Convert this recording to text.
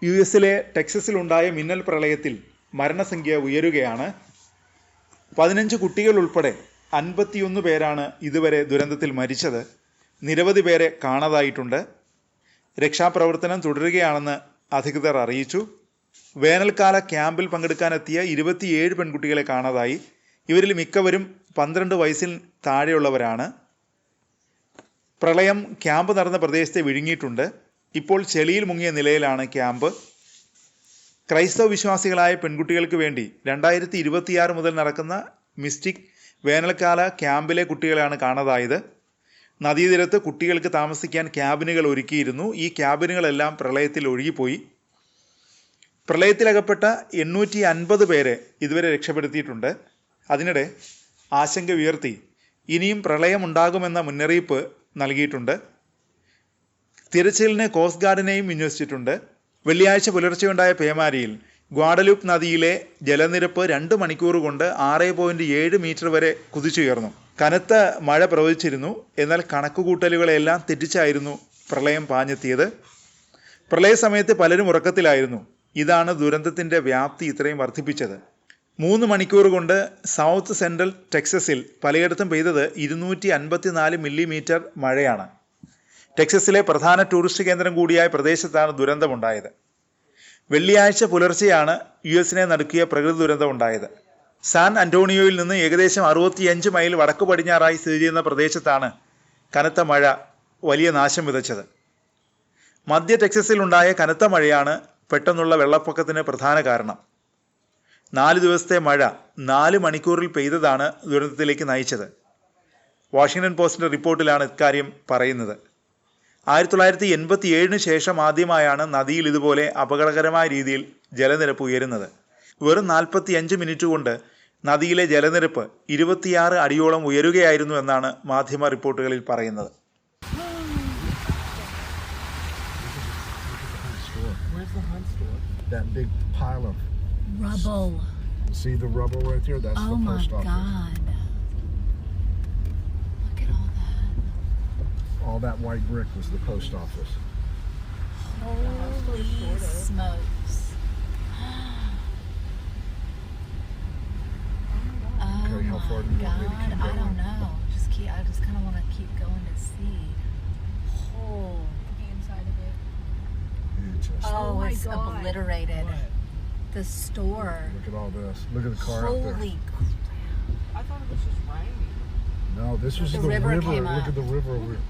യുഎസിലെ ടെക്സസിലുണ്ടായ മിന്നൽ പ്രളയത്തിൽ മരണസംഖ്യ ഉയരുകയാണ്. 15 കുട്ടികൾ ഉൾപ്പെടെ 51 പേരാണ് ഇതുവരെ ദുരന്തത്തിൽ മരിച്ചത്. നിരവധി പേരെ കാണാതായിട്ടുണ്ട്. രക്ഷാപ്രവർത്തനം തുടരുകയാണെന്ന് അധികൃതർ അറിയിച്ചു. വേനൽക്കാല ക്യാമ്പിൽ പങ്കെടുക്കാനെത്തിയ 27 പെൺകുട്ടികളെ കാണാതായി. ഇവരിൽ മിക്കവരും 12 വയസ്സിൽ താഴെയുള്ളവരാണ്. പ്രളയം ക്യാമ്പ് നടന്ന പ്രദേശത്തെ വിഴുങ്ങിയിട്ടുണ്ട്. ഇപ്പോൾ ചെളിയിൽ മുങ്ങിയ നിലയിലാണ് ക്യാമ്പ്. ക്രൈസ്തവ വിശ്വാസികളായ പെൺകുട്ടികൾക്ക് വേണ്ടി 2026 മുതൽ നടക്കുന്ന മിസ്റ്റിക് വേനൽക്കാല ക്യാമ്പിലെ കുട്ടികളെയാണ് കാണാതായത്. നദീതീരത്ത് കുട്ടികൾക്ക് താമസിക്കാൻ ക്യാബിനുകൾ ഒരുക്കിയിരുന്നു. ഈ ക്യാബിനുകളെല്ലാം പ്രളയത്തിൽ ഒഴുകിപ്പോയി. പ്രളയത്തിലകപ്പെട്ട 850 പേരെ ഇതുവരെ രക്ഷപ്പെടുത്തിയിട്ടുണ്ട്. അതിനിടെ ആശങ്ക ഉയർത്തി ഇനിയും പ്രളയമുണ്ടാകുമെന്ന മുന്നറിയിപ്പ് നൽകിയിട്ടുണ്ട്. തിരച്ചിലിന് കോസ്റ്റ് ഗാർഡിനെയും വിന്യസിച്ചിട്ടുണ്ട്. വെള്ളിയാഴ്ച പുലർച്ചെയുണ്ടായ പേമാരിയിൽ ഗ്വാഡലൂപ്പ് നദിയിലെ ജലനിരപ്പ് 2 മണിക്കൂർ കൊണ്ട് 6.7 മീറ്റർ വരെ കുതിച്ചുയർന്നു. കനത്ത മഴ പ്രവചിച്ചിരുന്നു. എന്നാൽ കണക്കുകൂട്ടലുകളെല്ലാം തെറ്റിച്ചായിരുന്നു പ്രളയം പാഞ്ഞെത്തിയത്. പ്രളയ സമയത്ത് പലരും ഉറക്കത്തിലായിരുന്നു. ഇതാണ് ദുരന്തത്തിൻ്റെ വ്യാപ്തി ഇത്രയും വർദ്ധിപ്പിച്ചത്. 3 മണിക്കൂർ കൊണ്ട് സൗത്ത് സെൻട്രൽ ടെക്സസിൽ പലയിടത്തും പെയ്തത് 254 മില്ലിമീറ്റർ മഴയാണ്. ടെക്സസിലെ പ്രധാന ടൂറിസ്റ്റ് കേന്ദ്രം കൂടിയായ പ്രദേശത്താണ് ദുരന്തമുണ്ടായത്. വെള്ളിയാഴ്ച പുലർച്ചെയാണ് യുഎസിനെ നടുക്കിയ പ്രകൃതി ദുരന്തമുണ്ടായത്. സാൻ അന്റോണിയോയിൽ നിന്ന് ഏകദേശം 65 മൈൽ വടക്കു പടിഞ്ഞാറായി സ്ഥിതി ചെയ്യുന്ന പ്രദേശത്താണ് കനത്ത മഴ വലിയ നാശം വിതച്ചത്. മധ്യ ടെക്സസിലുണ്ടായ കനത്ത മഴയാണ് പെട്ടെന്നുള്ള വെള്ളപ്പൊക്കത്തിന് പ്രധാന കാരണം. 4 ദിവസത്തെ മഴ 4 മണിക്കൂറിൽ പെയ്തതാണ് ദുരന്തത്തിലേക്ക് നയിച്ചത്. വാഷിംഗ്ടൺ പോസ്റ്റിൻ്റെ റിപ്പോർട്ടിലാണ് ഇക്കാര്യം പറയുന്നത്. 1987 ശേഷം ആദ്യമായാണ് നദിയിൽ ഇതുപോലെ അപകടകരമായ രീതിയിൽ ജലനിരപ്പ് ഉയരുന്നത്. വെറും 45 മിനിറ്റ് കൊണ്ട് നദിയിലെ ജലനിരപ്പ് 26 അടിയോളം ഉയരുകയായിരുന്നു എന്നാണ് മാധ്യമ റിപ്പോർട്ടുകളിൽ പറയുന്നത്. Where's the Hunt store? That big pile of rubble. See the rubble right there? That's the post office. Oh my God. Look at all that. All that white brick was the post office. Holy smokes. Okay, how far do you want me to keep I going? don't know. I just kind of want to keep going to see. Oh. The inside of it. Interesting. Oh, my it's God. obliterated. What? The store. Look at all this. Look at the car out there. Holy. I thought it was just raining. No, this was The the river river. came Look up. at the river over here.